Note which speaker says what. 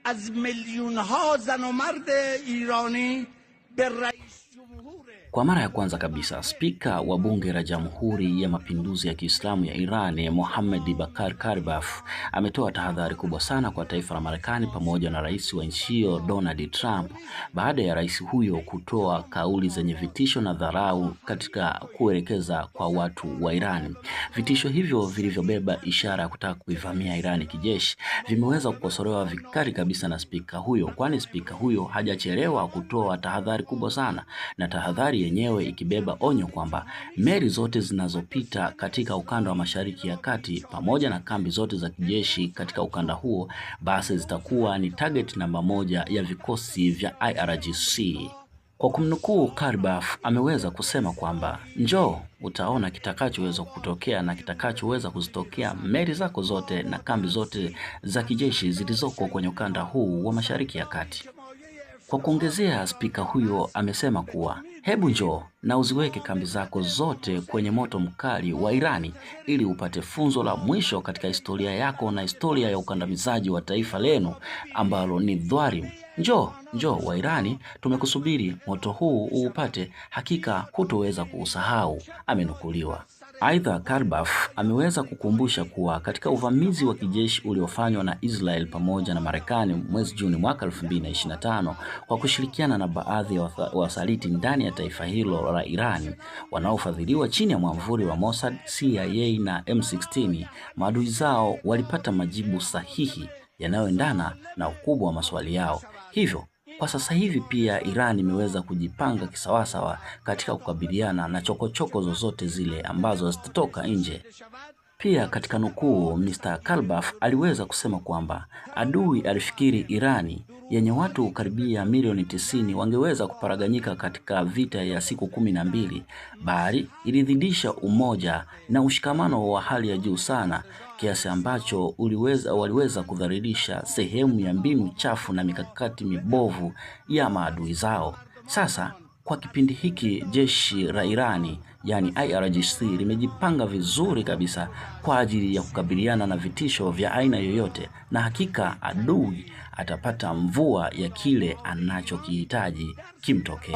Speaker 1: از میلیون‌ها زن و مرد ایرانی به رئیس جمهور.
Speaker 2: Kwa mara ya kwanza kabisa, spika wa bunge la Jamhuri ya Mapinduzi ya Kiislamu ya Iran, Mohammad Bakar Kalibaf, ametoa tahadhari kubwa sana kwa taifa la Marekani pamoja na rais wa nchi hiyo Donald Trump, baada ya rais huyo kutoa kauli zenye vitisho na dharau katika kuelekeza kwa watu wa Iran. Vitisho hivyo vilivyobeba ishara ya kutaka kuivamia Iran kijeshi vimeweza kukosolewa vikali kabisa na spika huyo, kwani spika huyo hajachelewa kutoa tahadhari kubwa sana, na tahadhari yenyewe ikibeba onyo kwamba meli zote zinazopita katika ukanda wa Mashariki ya Kati pamoja na kambi zote za kijeshi katika ukanda huo basi zitakuwa ni target namba 1 ya vikosi vya IRGC. Kwa kumnukuu, Kalibaf ameweza kusema kwamba njoo utaona kitakachoweza kutokea na kitakachoweza kuzitokea meli zako zote na kambi zote za kijeshi zilizoko kwenye ukanda huu wa Mashariki ya Kati. Kwa kuongezea, spika huyo amesema kuwa hebu njoo na uziweke kambi zako zote kwenye moto mkali wa Irani ili upate funzo la mwisho katika historia yako na historia ya ukandamizaji wa taifa lenu ambalo ni dhalimu. Njoo wa Irani, tumekusubiri, moto huu uupate, hakika hutoweza kuusahau, amenukuliwa. Aidha, Kalibaf ameweza kukumbusha kuwa katika uvamizi wa kijeshi uliofanywa na Israel pamoja na Marekani mwezi Juni mwaka 2025 kwa kushirikiana na baadhi ya wasaliti ndani ya taifa hilo la Irani wanaofadhiliwa chini ya mwamvuli wa Mossad, CIA na M16, maadui zao walipata majibu sahihi yanayoendana na ukubwa wa maswali yao. Hivyo kwa sasa hivi pia Iran imeweza kujipanga kisawasawa katika kukabiliana na chokochoko zozote zile ambazo zitatoka nje. Pia katika nukuu, Mr. Kalibaf aliweza kusema kwamba adui alifikiri Irani yenye watu karibia milioni 90 wangeweza kuparaganyika katika vita ya siku 12, bali ilidhidisha umoja na ushikamano wa hali ya juu sana kiasi ambacho waliweza kudhalilisha sehemu ya mbinu chafu na mikakati mibovu ya maadui zao. Sasa kwa kipindi hiki jeshi la Irani yani IRGC limejipanga vizuri kabisa kwa ajili ya kukabiliana na vitisho vya aina yoyote, na hakika adui atapata mvua ya kile anachokihitaji kimtokee.